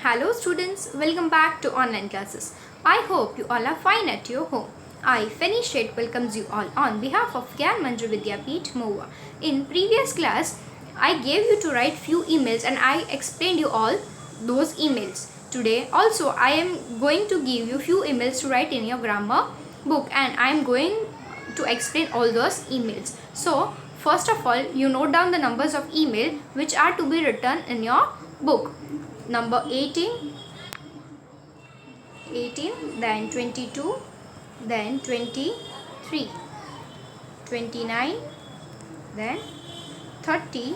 Hello students, welcome back to online classes. I hope you all are fine at your home. I, Feni Sheth, welcomes you all on behalf of Gyan Manju Vidyapeeth, Mohua. In previous class, I gave you to write few emails and I explained you all those emails. Today also I am going to give you few emails to write in your grammar book and I am going to explain all those emails. So first of all, you note down the numbers of email which are to be written in your book. Number 18, then 22, then 23, 29, then 30,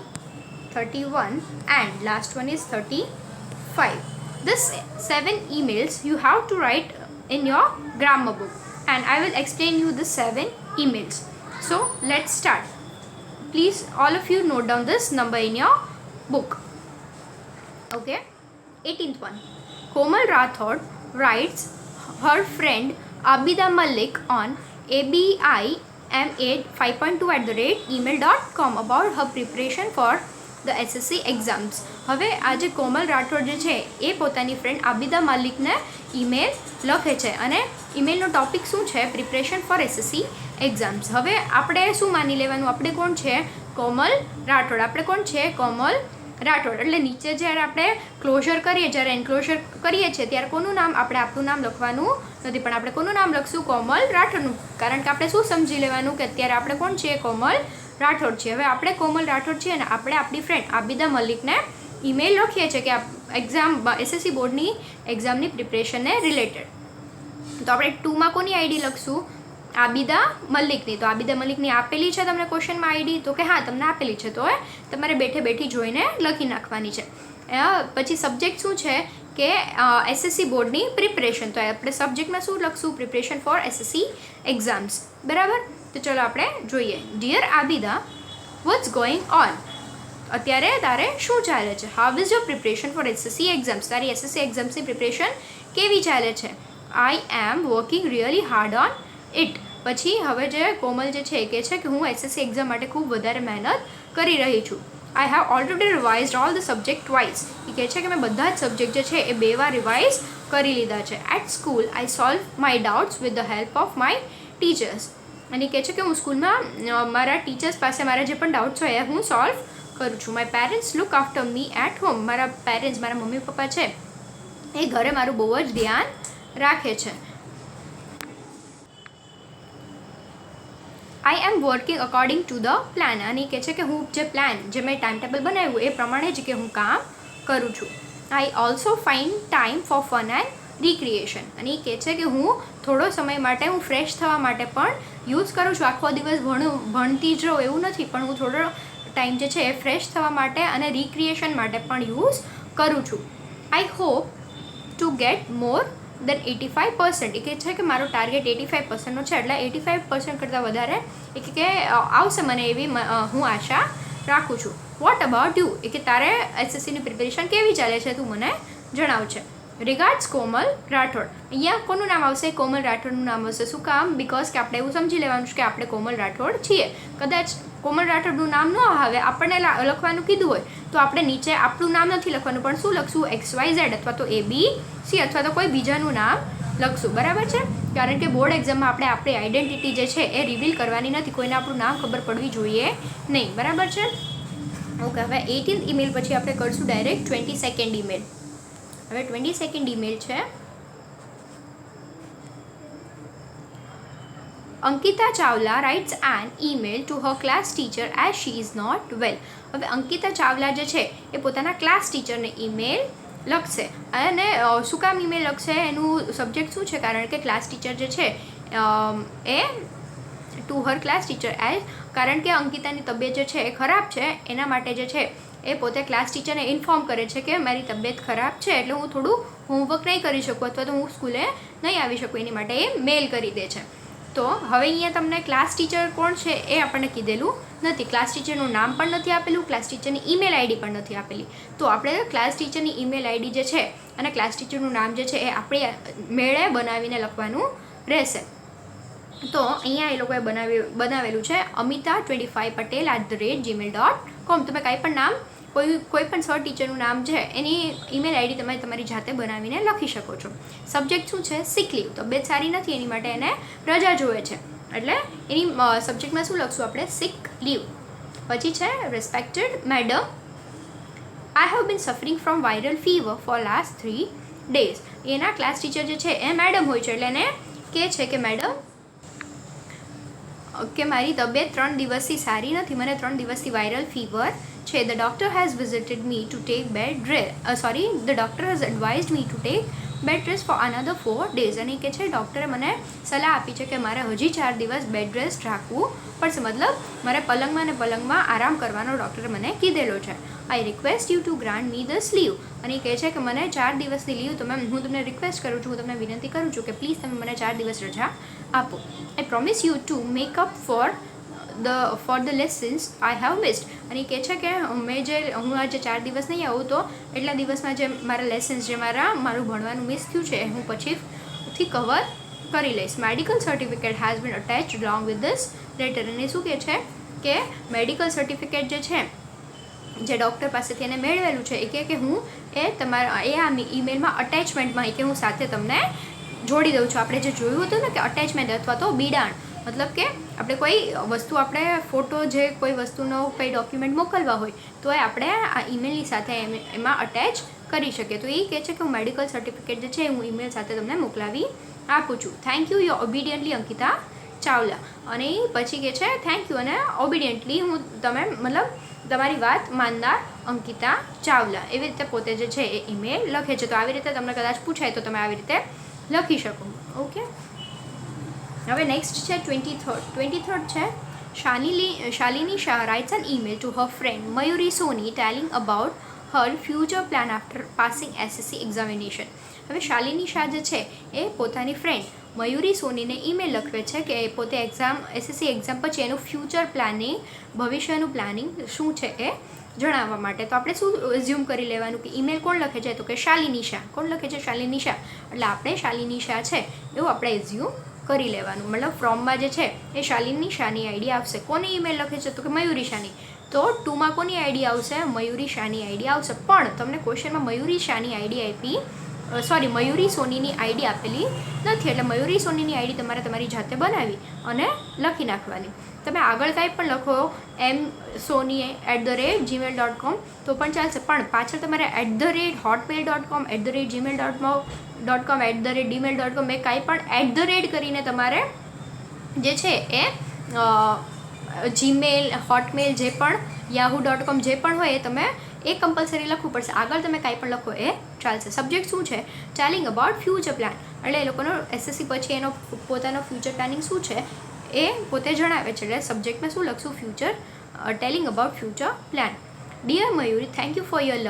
31 and last one is 35. This 7 emails you have to write in your grammar book and I will explain you the 7 emails. So let's start. Please all of you note down this number in your book. Okay. 18th one. Komal Rathod writes her friend Abida Malik on abima 5.2@gmail.com about her preparation for the SSC exams. હવે આજે કોમલ રાઠોડ જે છે એ પોતાની friend આબિદા માલિકને email લખે છે અને ઈમેલનો ટોપિક શું છે? Preparation for SSC exams. હવે આપણે શું માની લેવાનું? આપણે કોણ છે? કોમલ રાઠોડ. આપણે કોણ છે? કોમલ રાઠોડ. એટલે નીચે જ્યારે આપણે ક્લોઝર કરીએ, જ્યારે એન્ક્લોઝર કરીએ છીએ ત્યારે કોનું નામ? આપણે આપણું નામ લખવાનું નથી, પણ આપણે કોનું નામ લખશું? કોમલ રાઠોડનું. કારણ કે આપણે શું સમજી લેવાનું કે અત્યારે આપણે કોણ છીએ? કોમલ રાઠોડ છીએ. હવે આપણે કોમલ રાઠોડ છીએ અને આપણે આપણી ફ્રેન્ડ આબિદા મલિકને ઈમેલ લખીએ છીએ કે એક્ઝામ SSC બોર્ડની એક્ઝામની પ્રિપરેશનને રિલેટેડ. તો આપણે 2માં કોની આઈડી લખશું? આબિદા મલિકની. તો આબિદા મલિકની આપેલી છે તમને ક્વેશ્ચનમાં આઈડી? તો કે હા, તમને આપેલી છે, તો તમારે બેઠી જોઈને લખી નાખવાની છે. પછી સબ્જેક્ટ શું છે કે SSC બોર્ડની પ્રિપરેશન. તો આપણે સબ્જેક્ટમાં શું લખશું? Preparation for SSC exams. બરાબર? તો ચલો આપણે જોઈએ. Dear Abida, what's going on? અત્યારે તારે શું ચાલે છે? How is your preparation for SSC exams? તારી SSC એક્ઝામ્સની પ્રિપરેશન કેવી ચાલે છે? I am working really hard on it. પછી હવે જે કોમલ જે છે એ કહે છે કે હું SSC એક્ઝામ માટે ખૂબ વધારે મહેનત કરી રહી છું. I have already revised all the subject twice. એ કહે છે કે મેં બધા જ સબ્જેક્ટ જે છે એ 2 વાર રિવાઇઝ કરી લીધા છે. At school I solve my doubts with the help of my teachers. અને કહે છે કે હું સ્કૂલમાં મારા ટીચર્સ પાસે મારા જે પણ ડાઉટ્સ હોય એ હું સોલ્વ કરું છું. My parents look after me at home. મારા પેરેન્ટ્સ, મારા મમ્મી પપ્પા છે એ ઘરે મારું બહુ જ ધ્યાન રાખે છે. I am working according to the plan. અને કહે છે કે હું જે પ્લાન, જે મેં ટાઈમ ટેબલ બનાવ્યું એ પ્રમાણે જ કે હું કામ કરું છું. I also find time for fun and recreation. અને એ કહે છે કે હું થોડો સમય માટે હું ફ્રેશ થવા માટે પણ યુઝ કરું છું. આખો દિવસ ભણતી જ રહું એવું નથી, પણ હું થોડો ટાઈમ જે છે એ ફ્રેશ થવા માટે અને રિક્રિએશન માટે પણ યુઝ કરું છું. I hope to get more than 85%. એ કહે છે કે મારો ટાર્ગેટ 85%નો છે, એટલે 85% કરતાં વધારે એ કે આવશે મને એવી હું આશા રાખું છું. What about you? એ કે તારે SSCની પ્રિપેરેશન કેવી ચાલે છે? તું મને જણાવશે. રિગાર્ડ્સ કોમલ રાઠોડ. અહીંયા કોનું નામ આવશે? કોમલ રાઠોડનું નામ આવશે. શું કામ? બિકોઝ કે આપણે એવું સમજી લેવાનું છે કે આપણે કોમલ રાઠોડ છીએ. કદાચ કોમલ રાઠોડનું નામ ન આવે, આપણને લખવાનું કીધું હોય તો આપણે નીચે આપણું નામ નથી લખવાનું, પણ શું લખશું? XYZ અથવા તો ABC અથવા તો કોઈ બીજાનું નામ લખશું. બરાબર છે? કારણ કે બોર્ડ એક્ઝામમાં આપણે આપણી આઈડેન્ટિટી જે છે એ રિવીલ કરવાની નથી. કોઈને આપણું નામ ખબર પડવી જોઈએ નહીં. બરાબર છે? ઓકે. હવે 18th ઈમેલ પછી આપણે કરશું ડાયરેક્ટ 22nd ઈમેલ. હવે 22nd ઈમેલ છે Ankita Chawla writes an email to her class teacher as she is not well. હવે અંકિતા ચાવલા જે છે એ પોતાના ક્લાસ ટીચરને ઈમેલ લખશે. અને શું કામ ઈમેલ લખશે? એનું સબ્જેક્ટ શું છે? કારણ કે ક્લાસ ટીચર જે છે એ to her class teacher as, કારણ કે અંકિતાની તબિયત જે છે એ ખરાબ છે, એના માટે જે છે એ પોતે ક્લાસ ટીચરને ઇન્ફોર્મ કરે છે કે મારી તબિયત ખરાબ છે એટલે હું થોડું હોમવર્ક નહીં કરી શકું અથવા તો હું સ્કૂલે નહીં આવી શકું, એની માટે એ મેલ કરી દે છે. તો હવે અહીંયા તમને ક્લાસ ટીચર કોણ છે એ આપણને કીધેલું નથી. ક્લાસ ટીચરનું નામ પણ નથી આપેલું, ક્લાસ ટીચરની ઈમેલ આઈડી પણ નથી આપેલી. તો આપણે ક્લાસ ટીચરની ઈમેલ આઈડી જે છે અને ક્લાસ ટીચરનું નામ જે છે એ આપણે મેળે બનાવીને લખવાનું રહેશે. તો અહીંયા એ લોકોએ બનાવેલું છે અમિતા 25 patel@gmail.com. તમે કાંઈ પણ નામ કોઈ પણ સર ટીચરનું નામ છે એની ઈમેલ આઈડી તમે તમારી જાતે બનાવીને લખી શકો છો. સબ્જેક્ટ શું છે? સિક લીવ. તબિયત સારી નથી એની માટે એને રજા જોઈએ છે, એટલે એની સબ્જેક્ટમાં શું લખશું આપણે? Sick leave. પછી છે respected madam, I have been suffering from viral fever for last 3 days. એના ક્લાસ ટીચર જે છે એ મેડમ હોય છે, એટલે એને કહે છે કે મેડમ કે મારી તબિયત 3 દિવસથી સારી નથી, મને 3 દિવસથી વાયરલ ફીવર છે. The doctor has visited me to take bed rest the doctor has advised me to take bed rest for another 4 days. અને કે છે ડૉક્ટરે મને સલાહ આપી છે કે મારે હજી 4 દિવસ બેડ રેસ્ટ રાખવું પડશે, મતલબ મારે પલંગમાં આરામ કરવાનો ડૉક્ટરે મને કીધેલો છે. I request you to grant me this leave. અને કહે છે કે મને 4 દિવસની લીવ હું તમને રિક્વેસ્ટ કરું છું, હું તમને વિનંતી કરું છું કે પ્લીઝ તમે મને 4 દિવસ રજા આપો. આઈ promise you to make up for the lessons I have missed. અને કહે છે કે હું આજે 4 દિવસ નહીં આવું તો એટલા દિવસમાં જે મારા લેસન્સ જે મારું ભણવાનું મિસ થયું છે હું પછીથી કવર કરી લઈશ. Medical certificate has been attached long with this letter. અને શું કહે છે કે મેડિકલ સર્ટિફિકેટ જે છે જે ડૉક્ટર પાસેથી એને મેળવેલું છે એ કે હું આ ઈમેલમાં અટેચમેન્ટમાં કે હું સાથે તમને જોડી દઉં છું. આપણે જે જોયું હતું ને કે અટેચમેન્ટ અથવા તો બિડાણ, મતલબ કે આપણે કોઈ વસ્તુ ફોટો જે કોઈ વસ્તુનો કોઈ ડોક્યુમેન્ટ મોકલવા હોય તો એ આપણે આ ઈમેલની સાથે એમાં અટેચ કરી શકીએ. તો એ કહે છે કે હું મેડિકલ સર્ટિફિકેટ જે છે હું ઈમેલ સાથે તમને મોકલાવી આપું છું. Thank you your obediently Ankita Chawla. અને પછી કહે છે થેન્ક યુ અને ઓબિડિયન્ટલી મતલબ તમારી વાત માનનાર અંકિતા ચાવલા. એવી રીતે પોતે જે છે એ ઈમેલ લખે છે. તો આવી રીતે તમને કદાચ પૂછાય તો તમે આવી રીતે લખી શકો. ઓકે, હવે નેક્સ્ટ છે 23rd છે Shalini Shah writes an email to her friend Mayuri Soni telling about her future plan after passing SSC examination. હવે શાલિની શાહ જે છે એ પોતાની ફ્રેન્ડ મયુરી સોનીને ઈમેલ લખવે છે કે પોતે SSC એક્ઝામ પછી એનું ફ્યુચર પ્લાનિંગ, ભવિષ્યનું પ્લાનિંગ શું છે એ જણાવવા માટે. તો આપણે શું એઝ્યુમ કરી લેવાનું કે ઈમેલ કોણ લખે છે? તો કે શાલિની શાહ. કોણ લખે છે? શાલિની શાહ. એટલે આપણે શાલિની શાહ છે એવું આપણે એઝ્યુમ કરી લેવાનું. મતલબ ફોર્મમાં જે છે એ શાલિની શાહની આઈડી આવશે. કોની ઈમેલ લખે છે? તો કે મયુરી શાહની. તો 2માં કોની આઈડી આવશે? મયુરી શાહની આઈડી આવશે. પણ તમને ક્વેશ્ચનમાં મયુરી શાહની આઈડી મયુરી સોનીની આઈડી આપેલી નથી, એટલે મયુરી સોનીની આઈડી તમારે તમારી જાતે બનાવી અને લખી નાખવાની. તમે આગળ કાંઈ પણ લખો msoni@gmail.com તો પણ ચાલશે, પણ પાછળ તમારે @hotmail.com @gmail.com @dmail.com એ કાંઈ પણ @ કરીને તમારે જે છે એ જીમેલ, હોટમેલ જે પણ yahoo.com જે પણ હોય એ તમે એ કમ્પલસરી લખવું પડશે. આગળ તમે કાંઈ પણ લખો એ ચાલશે. સબ્જેક્ટ શું છે? Telling about future plan. એટલે એ લોકોનો SSC પછી એનો પોતાનો ફ્યુચર પ્લાનિંગ શું છે એ પોતે જણાવે છે. એટલે સબ્જેક્ટમાં શું લખશું? Telling about future plan. Dear Mayuri, thank you for your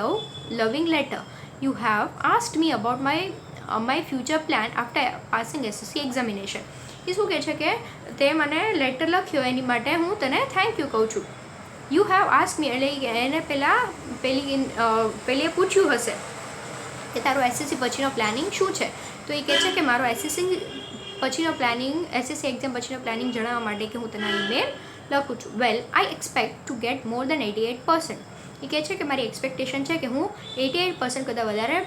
loving letter. You have asked me about my future plan after passing SSC examination. એ શું કહે છે કે તે મને લેટર લખ્યો એની માટે હું તને થેન્ક યુ કહું છું. યુ હેવ આસ્ક મી એટલે એને પેલીએ પૂછ્યું હશે કે તારો SSC પછીનો પ્લાનિંગ શું છે. તો એ કહે છે કે મારો SSC એક્ઝામ પછીનો પ્લાનિંગ જણાવવા માટે કે હું તને ઈમેલ લખું છું. વેલ, આઈ એક્સપેક્ટ ટુ ગેટ મોર દેન 88%. એ કહે છે કે મારી એક્સપેક્ટેશન છે કે હું 88% કરતાં વધારે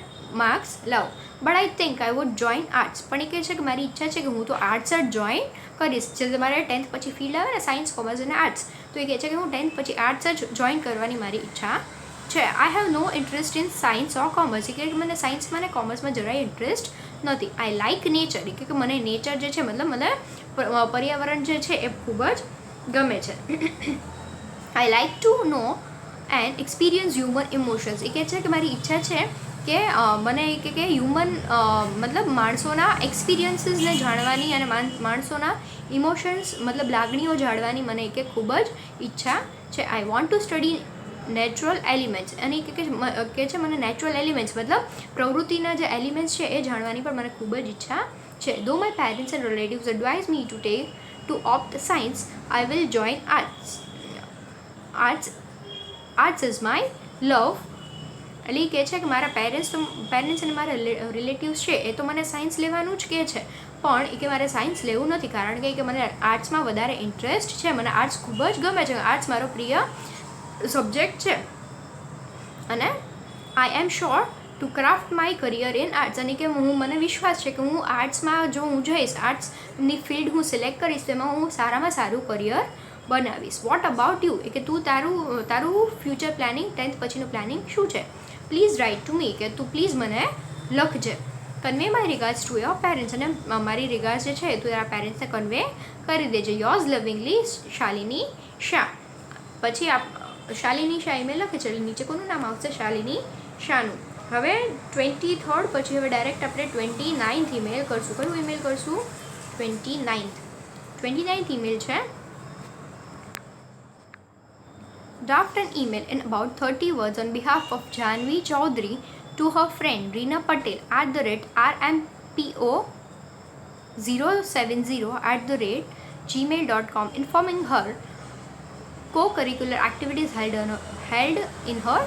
માર્ક્સ લાવું. But I think I would join arts. પણ એ કહે છે કે મારી ઈચ્છા છે કે હું તો આર્ટ્સ જ જોઈન કરીશ. જે તમારે 10th પછી ફિલ્ડ આવે ને સાયન્સ, કોમર્સ અને આર્ટ્સ, તો એ કહે છે કે હું 10th પછી આર્ટ્સ જ જોઈન કરવાની મારી ઈચ્છા છે. I have no interest in science or commerce. એ કહે કે મને સાયન્સમાં ને કોમર્સમાં જરાય ઇન્ટરેસ્ટ નથી. I like nature. એ કે મને નેચર જે છે મતલબ મને પર્યાવરણ જે છે એ ખૂબ જ ગમે છે. I like to know and experience human emotions. એ કહે છે કે મારી ઈચ્છા છે કે મને કે હ્યુમન મતલબ માણસોના એક્સપિરિયન્સીસને જાણવાની અને માણસોના ઇમોશન્સ મતલબ લાગણીઓ જાણવાની મને કે ખૂબ જ ઈચ્છા છે. I want to study natural elements. અને કે છે મને નેચરલ એલિમેન્ટ્સ મતલબ પ્રવૃત્તિના જે એલિમેન્ટ્સ છે એ જાણવાની પણ મને ખૂબ જ ઈચ્છા છે. Though my parents and relatives advise me to opt science, I will join arts. Arts is my love. એટલે એ કહે છે કે મારા પેરેન્ટ્સ અને મારા રિલેટિવ્સ છે એ તો મને સાયન્સ લેવાનું જ કહે છે, પણ એ કે મારે સાયન્સ લેવું નથી કારણ કે મને આર્ટ્સમાં વધારે ઇન્ટરેસ્ટ છે. મને આર્ટ્સ ખૂબ જ ગમે છે. આર્ટ્સ મારો પ્રિય સબ્જેક્ટ છે. અને I am sure to craft my career in arts, અને કે મને વિશ્વાસ છે કે હું આર્ટ્સમાં જો હું જઈશ, આર્ટ્સની ફિલ્ડ હું સિલેક્ટ કરીશ તો એમાં હું સારામાં સારું કરિયર બનાવીશ. વોટ અબાઉટ યુ, કે તું તારું ફ્યુચર પ્લાનિંગ, 10th પછીનું પ્લાનિંગ શું છે? પ્લીઝ રાઇટ ટુ મી, કે તું પ્લીઝ મને લખજે. Convey my regards to your parents, અને મારી રિગાર્ડ્સ જે છે તું તારા પેરેન્ટ્સને કન્વે કરી દેજે. યોર્સ લવિંગલી શાલિની શાહ. પછી શાલિની શાહ ઈમેલ લખે છે, નીચે કોનું નામ આવશે? શાલિની શાહનું. હવે 23rd પછી હવે ડાયરેક્ટ આપણે 29th ઈમેલ કરશું. કયું ઈમેલ કરશું? 29th ઈમેલ છે. Draft an email in about 30 words on behalf of Janvi Chaudhary to her friend Reena Patel @rmpo070@gmail.com, informing her co-curricular activities held in her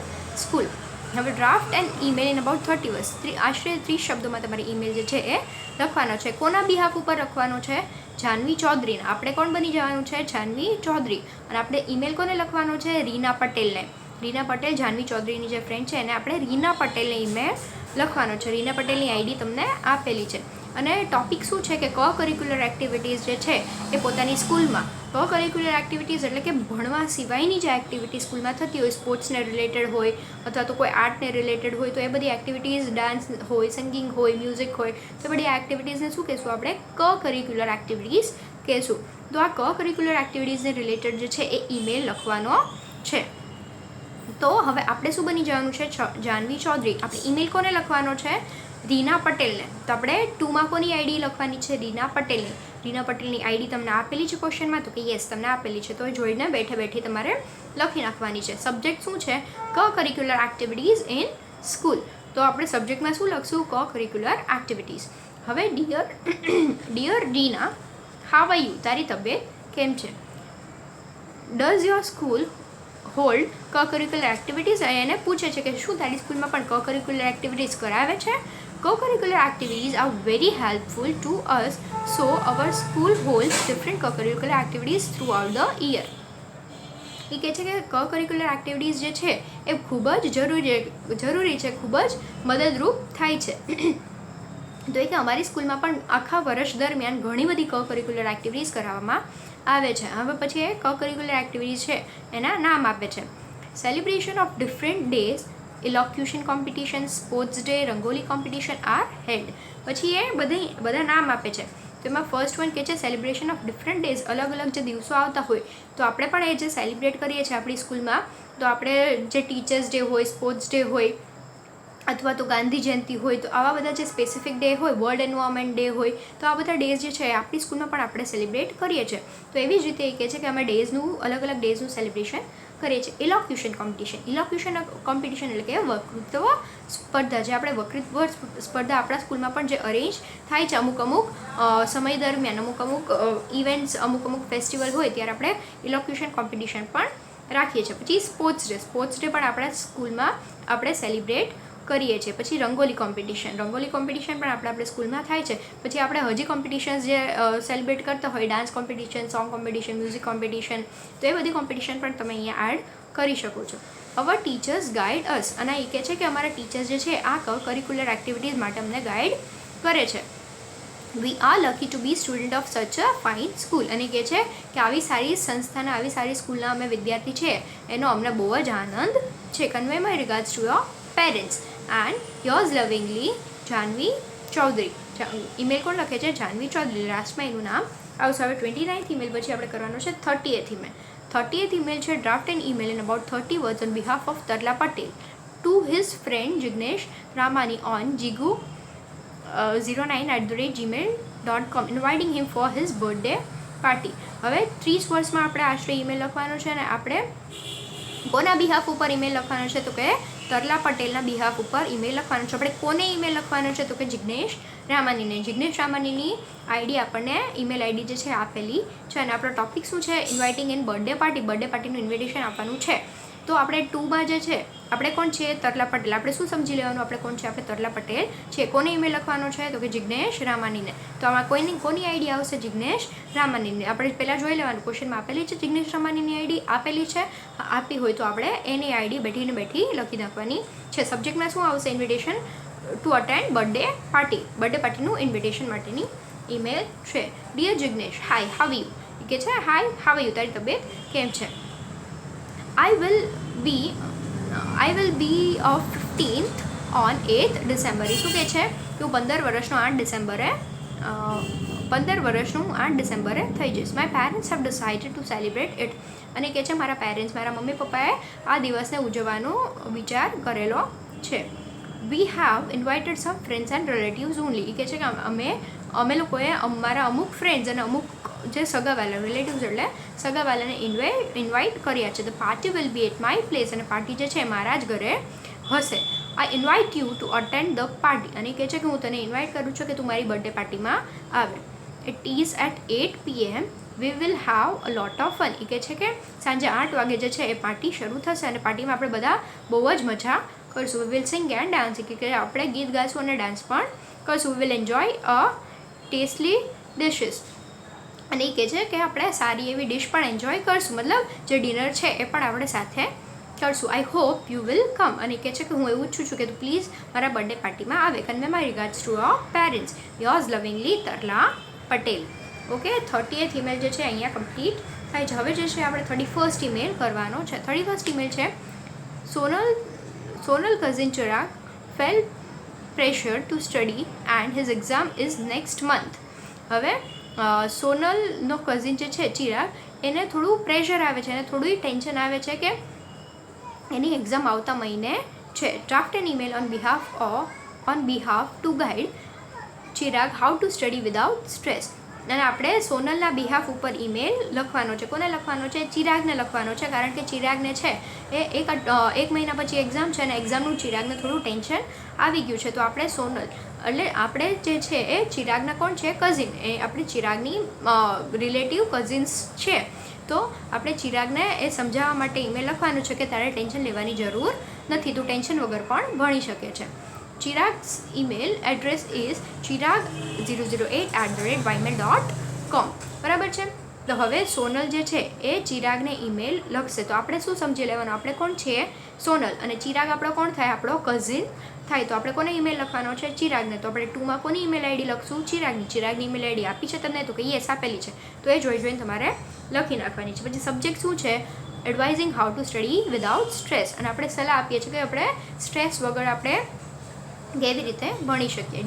school. હવે draft and email in about 30 words, આશરે 30 શબ્દોમાં તમારે email જે છે એ લખવાનો છે. કોના behalf ઉપર લખવાનો છે? જાનવી ચૌધરીને. આપણે કોણ બની જવાનું છે? જાનવી ચૌધરી. અને આપણે ઈમેલ કોને લખવાનો છે? રીના પટેલને. રીના પટેલ, જાનવી ચૌધરીની જે ફ્રેન્ડ છે એને આપણે રીના પટેલને ઈમેલ લખવાનો છે. રીના પટેલની આઈડી તમને આપેલી છે. અને ટોપિક શું છે કે કો-કરિક્યુલર એક્ટિવિટીઝ જે છે એ પોતાની સ્કૂલમાં, કો-કરિક્યુલર એક્ટિવિટીઝ એટલે કે ભણવા સિવાયની જે એક્ટિવિટી સ્કૂલમાં થતી હોય, સ્પોર્ટ્સને રિલેટેડ હોય અથવા તો કોઈ આર્ટને રિલેટેડ હોય, તો એ બધી એક્ટિવિટીઝ, ડાન્સ હોય, સિંગિંગ હોય, મ્યુઝિક હોય, તો બધી એક્ટિવિટીઝને શું કહેશું? આપણે કો-કરિક્યુલર એક્ટિવિટીઝ કહેશું. તો આ કો-કરિક્યુલર એક્ટિવિટીઝને રિલેટેડ જે છે એ ઈમેલ લખવાનો છે. તો હવે આપણે શું બની જવાનું છે? જાનવી ચૌધરી. આપણે ઈમેલ કોને લખવાનો છે? રીના પટેલને. તો આપણે 2માં કોની આઈડી લખવાની છે? રીના પટેલની. રીના પટેલની આઈડી તમને આપેલી છે ક્વેશ્ચનમાં? તો કે યસ, તમને આપેલી છે. તો એ જોઈને બેઠે તમારે લખી નાખવાની છે. સબ્જેક્ટ શું છે? Co-curricular activities in school. તો આપણે સબ્જેક્ટમાં શું લખશું? Co-curricular activities. હવે dear Reena, how are you? તારી તબિયત કેમ છે? Does your school hold co-curricular activities? એને પૂછે છે કે શું તારી સ્કૂલમાં પણ કો-કરિક્યુલર એક્ટિવિટીઝ કરાવે છે? Co-curricular activities are very helpful to us, so our school holds different co-curricular activities throughout the year. એ કહે છે કે કો-કરિક્યુલર એક્ટિવિટીઝ જે છે એ ખૂબ જ જરૂરી છે, ખૂબ જ મદદરૂપ થાય છે. તો એ કે અમારી સ્કૂલમાં પણ આખા વર્ષ દરમિયાન ઘણી બધી કો-કરિક્યુલર એક્ટિવિટીઝ કરાવવામાં આવે છે. હવે પછી એ કો-કરિક્યુલર એક્ટિવિટીઝ છે એના નામ આપે છે. Celebration of different days, elocution competition, sports day, rangoli competition are held. પછી એ બધા નામ આપે છે. તો એમાં ફર્સ્ટ વન કે છે સેલિબ્રેશન ઓફ ડિફરન્ટ ડેઝ. અલગ અલગ જે દિવસો આવતા હોય તો આપણે પણ એ જે સેલિબ્રેટ કરીએ છીએ આપણી સ્કૂલમાં, તો આપણે જે ટીચર્સ ડે હોય, સ્પોર્ટ્સ ડે હોય અથવા તો ગાંધી જયંતિ હોય, તો આવા બધા જે સ્પેસિફિક ડે હોય, વર્લ્ડ એન્વાયરમેન્ટ ડે હોય, તો આ બધા ડેઝ જે છે આપણી સ્કૂલમાં પણ આપણે સેલિબ્રેટ કરીએ છીએ. તો એવી જ રીતે એ કહે છે કે અમે અલગ અલગ ડેઝનું સેલિબ્રેશન કરીએ છીએ. ઇલોક્યુશન કોમ્પિટિશન એટલે કે વક્તૃત્વ સ્પર્ધા. જે આપણે વક્તૃત્વ સ્પર્ધા આપણા સ્કૂલમાં પણ જે અરેન્જ થાય છે અમુક સમય દરમિયાન, અમુક ઇવેન્ટ્સ, અમુક ફેસ્ટિવલ હોય ત્યારે આપણે ઇલોક્યુશન કોમ્પિટિશન પણ રાખીએ છીએ. પછી સ્પોર્ટ્સ ડે પણ આપણા સ્કૂલમાં આપણે સેલિબ્રેટ કરીએ છીએ. પછી રંગોલી કોમ્પિટિશન પણ આપણે સ્કૂલમાં થાય છે. પછી આપણે હજી કોમ્પિટિશન્સ જે સેલિબ્રેટ કરતા હોય, dance competition, song competition, music competition, તો એ બધી કોમ્પિટિશન પણ તમે અહીંયા એડ કરી શકો છો. અવર ટીચર્સ ગાઈડ અસ. અને એ કહે છે કે અમારા ટીચર્સ જે છે આ કરિક્યુલર એક્ટિવિટીઝ માટે અમને ગાઈડ કરે છે. We are lucky to be student of such a fine school. અને કહે છે કે આવી સારી સંસ્થાના, આવી સારી સ્કૂલના અમે વિદ્યાર્થી છે એનો અમને બહુ જ આનંદ છે. Convey my regards to your parents and yours lovingly Janvi Chaudhary. Email કોણ લખે છે? જાનવી ચૌધરી. લાસ્ટમાં એનું નામ આવશે. હવે 29th ઈમેલ પછી આપણે કરવાનો છે 30th ઈમેલ. 30th email છે draft an email in about 30 words on behalf of Tarla Patel to his friend Jignesh Ramani on jigu09@gmail.com inviting him for his birthday party. હવે 30 વર્ષમાં આપણે આશરે ઈમેલ લખવાનો છે અને આપણે કોના બિહાફ ઉપર ઈમેલ લખવાનો છે? તો કે તરલા પટેલના બિહાફ ઉપર ઈમેલ લખવાનો છે. આપણે કોને ઈમેલ લખવાનો છે? તો કે જિગ્નેશ રામાનીને. જિગ્નેશ રામાનીની આઈડી આપણને ઈમેલ આઈડી જે છે આપેલી છે. અને આપણો ટોપિક શું છે? ઇન્વાઇટિંગ ઇન બર્થડે પાર્ટીનું ઇન્વિટેશન આપવાનું છે. તો આપણે 2માં જે છે આપણે કોણ છીએ? તરલા પટેલ. આપણે શું સમજી લેવાનું? આપણે કોણ છે? આપણે તરલા પટેલ છે. કોને ઈમેલ લખવાનો છે? તો કે જિજ્ઞેશ રામાનીને. તો આમાં કોની આઈડી આવશે? જિજ્ઞેશ રામાનીની. આપણે પહેલાં જોઈ લેવાનું, ક્વેશ્ચનમાં આપેલી છે જિજ્ઞેશ રામાનીની આઈડી આપેલી છે. આપી હોય તો આપણે એની આઈડી બેઠી લખી નાખવાની છે. સબ્જેક્ટમાં શું આવશે? ઇન્વિટેશન ટુ અટેન્ડ બર્થડે પાર્ટીનું ઇન્વિટેશન માટેની ઈમેલ છે. Dear Jignesh, hi how you. કે છે હાય હાવ યુ, તારી તબિયત કેમ છે? I will be of 15th on 8th December. એ શું કહે છે કે હું 15 વર્ષનું 8 ડિસેમ્બરે થઈ જઈશ. My parents have decided to celebrate it. અને કહે છે મારા મમ્મી પપ્પાએ આ દિવસને ઉજવવાનો વિચાર કરેલો છે. We have invited some friends and relatives only. એ કહે છે કે અમે લોકોએ અમારા અમુક ફ્રેન્ડ્સ અને અમુક જે સગાવાલા રિલેટિવ્સ એટલે સગાવાલાને ઇન્વાઇટ કર્યા છે. The party will be at my place. અને પાર્ટી જે છે મારા જ ઘરે હશે. I invite you to attend the party. અને કહે છે કે હું તને ઇન્વાઇટ કરું છું કે તું મારી બર્થડે પાર્ટીમાં આવે. It is at 8 PM. We will have a lot of fun. એ કહે છે કે સાંજે 8 વાગે જે છે એ પાર્ટી શરૂ થશે અને પાર્ટીમાં આપણે બધા બહુ જ મજા કરશું. We will sing and dance. કે આપણે ગીત ગાઈશું અને ડાન્સ પણ કરશું. We will enjoy a tasty dishes. અને એ કહે છે કે આપણે સારી એવી ડિશ પણ એન્જોય કરશું, મતલબ જે ડિનર છે એ પણ આપણે સાથે કરશું. I hope you will come. અને કહે છે કે હું એવું ઈચ્છું છું કે તું પ્લીઝ મારા બર્થડે પાર્ટીમાં આવે. Convey my regards to your parents. Yours લવિંગલી Tarla Patel. Okay, 30th email જે છે અહીંયા કમ્પ્લીટ થાય છે. હવે જે છે આપણે 31st ઈમેલ કરવાનો છે. 31st ઈમેલ છે Sonal cousin Chirag fail pressure to study and his exam is next month. હવે સોનલનો કઝિન જે છે ચિરાગ, એને થોડું પ્રેશર આવે છે, એને થોડું ટેન્શન આવે છે કે એની એક્ઝામ આવતા મહિને છે. Draft an email on behalf to guide Chirag how to study without stress. અને આપણે સોનલના બિહાફ ઉપર ઈમેલ લખવાનો છે. કોને લખવાનો છે? ચિરાગને લખવાનો છે. કારણ કે ચિરાગને છે એ એક મહિના પછી એક્ઝામ છે અને એક્ઝામનું ચિરાગને થોડું ટેન્શન આવી ગયું છે. તો આપણે સોનલ એટલે આપણે જે છે એ ચિરાગના કોણ છે? કઝિન. એ આપણી ચિરાગની રિલેટિવ કઝિન્સ છે. તો આપણે ચિરાગને એ સમજાવવા માટે ઈમેલ લખવાનું છે કે તારે ટેન્શન લેવાની જરૂર નથી, તું ટેન્શન વગર પણ ભણી શકે છે. ચિરાગ્સ ઈમેલ એડ્રેસ ઇઝ chirag008@ymail.com. બરાબર છે. તો હવે સોનલ જે છે એ ચિરાગને ઈમેલ લખશે. તો આપણે શું સમજી લેવાનું? આપણે કોણ છીએ? સોનલ. અને ચિરાગ આપણો કોણ થાય? આપણો કઝિન થાય. તો આપણે કોને ઈમેલ લખવાનો છે? ચિરાગને. તો આપણે 2માં કોની ઈમેલ આઈડી લખશું? ચિરાગની ઈમેલ આઈડી આપી છે તમને? તો કે યસ આપેલી છે. તો એ જોઈને તમારે લખી નાખવાની છે. પછી સબ્જેક્ટ શું છે? Advising how to study without stress. અને આપણે સલાહ આપીએ છીએ કે આપણે સ્ટ્રેસ વગર આપણે કેવી રીતે ભણી શકીએ.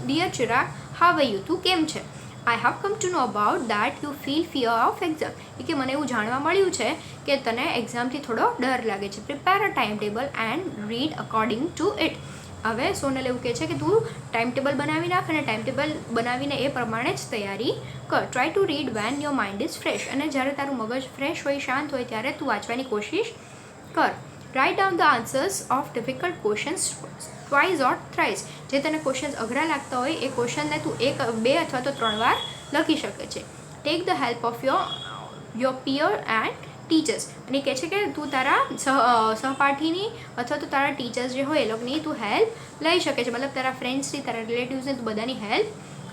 Dear Chirag, how are you? તું કેમ છે? I have come to know about that you feel fear of exam. કે મને એવું જાણવા મળ્યું છે કે તને એક્ઝામથી થોડો ડર લાગે છે. Prepare a time table and read according to it. હવે સોનલ એવું કહે છે કે તું ટાઈમ ટેબલ બનાવી નાખ અને ટાઈમ ટેબલ બનાવીને એ પ્રમાણે જ તૈયારી કર. Try to read van your mind is fresh. અને જ્યારે તારું મગજ ફ્રેશ હોય, શાંત હોય ત્યારે તું વાંચવાની કોશિશ કર. Write down the answers of difficult questions twice or thrice. જે તને ક્વેશ્ચન્સ અઘરા લાગતા હોય એ ક્વેશ્ચનને તું 2 અથવા તો 3 વાર લખી શકે છે. Take the help of your પિયર એન્ડ ટીચર્સ. અને કહે છે કે તું તારા સહપાઠીની અથવા તો તારા ટીચર્સ જે હોય એ લોકોની તું હેલ્પ લઈ શકે છે. મતલબ તારા ફ્રેન્ડ્સની, તારા રિલેટિવ્સની તું બધાની હેલ્પ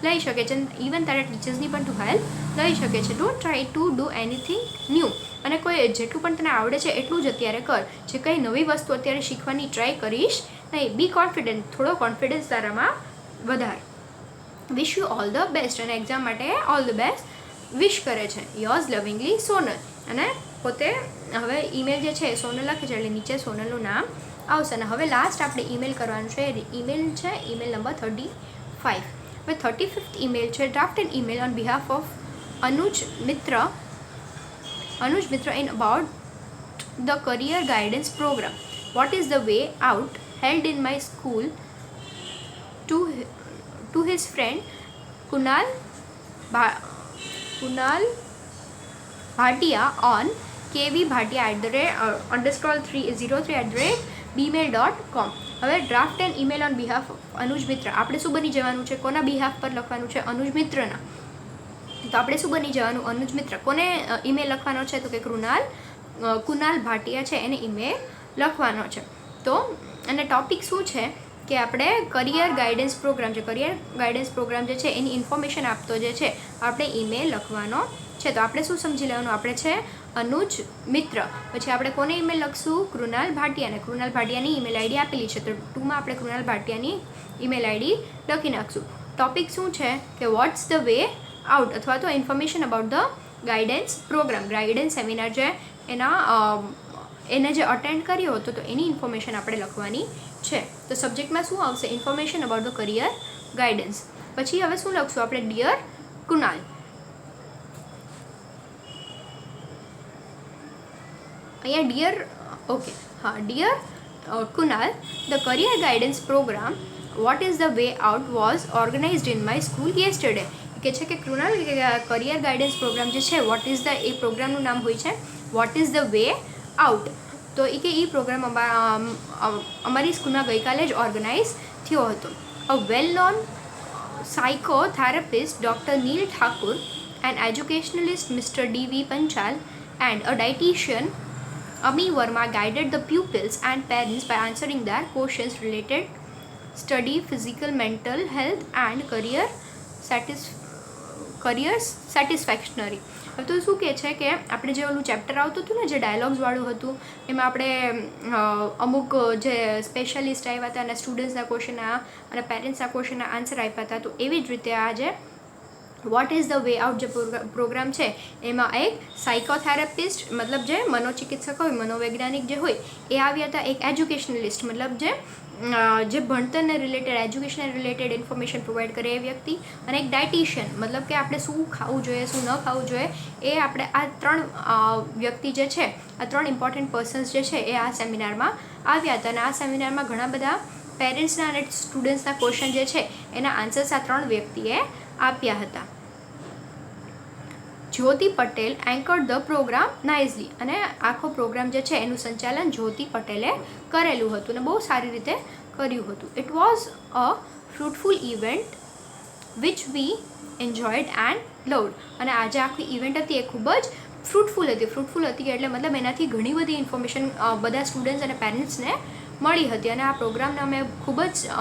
લઈ શકે છે. ઇવન તારા ટીચર્સની પણ તું હેલ્પ લઈ શકે છે. Don't try to do anything new. અને કોઈ જેટલું પણ તને આવડે છે એટલું જ અત્યારે કર. જે કંઈ નવી વસ્તુ અત્યારે શીખવાની ટ્રાય કરીશ નહીં. બી કોન્ફિડન્ટ. થોડો કોન્ફિડન્સ તારામાં વધાર. Wish you all the best. અને એક્ઝામ માટે ઓલ ધ બેસ્ટ વિશ કરે છે. યોર્સ લવિંગલી સોનલ. અને પોતે હવે ઈમેલ જે છે સોનલ લખે છે એટલે નીચે સોનલનું નામ આવશે. અને હવે લાસ્ટ આપણે ઈમેલ કરવાનું છે. ઈમેલ છે ઈમેલ નંબર 35. હવે 35th ઈમેલ છે draft an email on behalf of Anuj Mitra in about the career guidance program. What is the way out held in my school to his friend Kunal Bhatia on kvbhatia_303@gmail.com. હવે draft an email on behalf of Anuj Mitra. આપણે શું બની જવાનું છે? કોના behalf પર લખવાનું છે? અનુજ મિત્રના. તો આપણે શું બની જવાનું? અનુજ મિત્ર. કોને ઈમેલ લખવાનો છે? તો કે કુનાલ ભાટિયા છે એને ઈમેલ લખવાનો છે. તો અને ટોપિક શું છે કે આપણે કરિયર ગાઈડન્સ પ્રોગ્રામ છે, કરિયર ગાઈડન્સ પ્રોગ્રામ જે છે એની ઇન્ફોર્મેશન આપતો જે છે આપણે ઈમેલ લખવાનો છે. તો આપણે શું સમજી લેવાનું, આપણે છે અનુજ મિત્ર, પછી આપણે કોને ઈમેલ લખશું, કૃણાલ ભાટિયાને. કૃણાલ ભાટિયાની ઈમેલ આઈડી આપેલી છે, તો ટુમાં આપણે કૃણાલ ભાટિયાની ઈમેલ આઈડી લખી નાખશું. ટોપિક શું છે કે વોટ્સ ધ વે આઉટ અથવા તો information about the guidance program, guidance seminar જે એને જે અટેન્ડ કર્યો હતો તો એની ઇન્ફોર્મેશન આપણે લખવાની છે. તો સબ્જેક્ટમાં શું આવશે, information about the career guidance. પછી હવે શું લખશું આપણે, ડિયર કૃણાલ. અહીંયા ડિયર, ઓકે હા, dear Kunal, the career guidance program what is the way out was organized in my school yesterday. કે છે કે કૃણાલ કરિયર ગાઈડન્સ પ્રોગ્રામ જે છે વોટ ઇઝ ધ, એ પ્રોગ્રામનું નામ હોય છે vote is the way out. તો એ કે એ પ્રોગ્રામ અમારી સ્કૂલમાં ગઈકાલે જ ઓર્ગેનાઇઝ થયો હતો. A well known psychotherapist doctor Neel Thakur, an educationalist mister D V. Panchal, and a dietitian Ami Verma guided the pupils and parents by answering their questions related study, physical, mental health and careers satisfactory. હવે તો શું કહે છે કે આપણે જે ઓલું chapter આવતું હતું ને જે ડાયલોગ્સવાળું હતું, એમાં આપણે અમુક જે સ્પેશિયાલિસ્ટ આવ્યા હતા અને સ્ટુડન્ટ્સના ક્વેશ્ચનના અને પેરેન્ટ્સના ક્વેશ્ચનના આન્સર આપ્યા હતા, તો એવી જ રીતે આ જે vote is the way out જે પ્રોગ્રામ છે એમાં એક સાયકોથેરાપિસ્ટ મતલબ જે મનોચિકિત્સક હોય, મનોવૈજ્ઞાનિક જે હોય એ આવ્યા હતા, એક એજ્યુકેશનલિસ્ટ મતલબ જે ભણતરને related, education related information provide કરે એ વ્યક્તિ, અને એક ડાયટિશિયન મતલબ કે આપણે શું ખાવું જોઈએ શું ન ખાવું જોઈએ, એ આપણે આ 3 વ્યક્તિ જે છે, આ 3 ઇમ્પોર્ટન્ટ પર્સન્સ જે છે એ આ સેમિનારમાં આવ્યા હતા. અને આ સેમિનારમાં ઘણા બધા પેરેન્ટ્સના અને સ્ટુડન્ટ્સના ક્વેશ્ચન જે છે એના આન્સર્સ આ 3 વ્યક્તિએ આપ્યા હતા. જ્યોતિ પટેલ એન્કર્ડ ધ પ્રોગ્રામ નાઇઝલી, અને આખો પ્રોગ્રામ જે છે એનું સંચાલન જ્યોતિ પટેલે કરેલું હતું અને બહુ સારી રીતે કર્યું હતું. It was a fruitful event which we enjoyed and loved. અને આજે આખી ઇવેન્ટ હતી એ ખૂબ જ ફ્રૂટફુલ હતી એટલે મતલબ એનાથી ઘણી બધી ઇન્ફોર્મેશન બધા સ્ટુડન્ટ્સ અને પેરેન્ટ્સને મળી હતી. અને આ પ્રોગ્રામને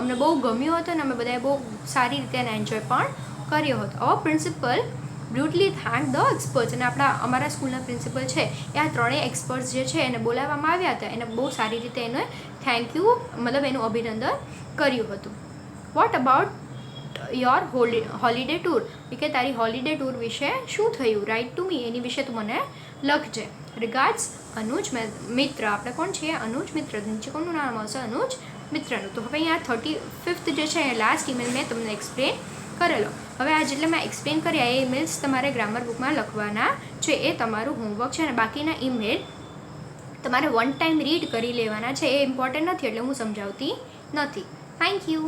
અમને બહુ ગમ્યો હતો અને અમે બધાએ બહુ સારી રીતે એને એન્જોય પણ કર્યો હતો. અવર પ્રિન્સિપલ બ્યુટલી થેન્ક ધ એક્સપર્ટ્સ, અને અમારા સ્કૂલના પ્રિન્સિપલ છે એ આ 3 એક્સપર્ટ્સ જે છે એને બોલાવવામાં આવ્યા હતા, એને બહુ સારી રીતે એને થેન્ક યુ મતલબ એનું અભિનંદન કર્યું હતું. What about your holiday tour, કે તારી હોલિડે ટૂર વિશે શું થયું, રાઇટ ટુ મી, એની વિશે તું મને લખજે. રિગાર્ડ્સ અનુજ મિત્ર. આપણે કોણ છીએ, અનુજ મિત્ર. નીચે કોનું નામ આવશે, અનુજ મિત્રનું. તો હવે અહીંયા 35th જે છે એ લાસ્ટ ઈમેલ મેં તમને એક્સપ્લેન કરેલો. હવે આ જેટલા મેં એક્સપ્લેન કર્યા એ ઈમેલ્સ તમારે ગ્રામર બુકમાં લખવાના છે, એ તમારું હોમવર્ક છે. અને બાકીના ઈમેલ તમારે 1 ટાઈમ રીડ કરી લેવાના છે, એ ઇમ્પોર્ટન્ટ નથી એટલે હું સમજાવતી નથી. Thank you.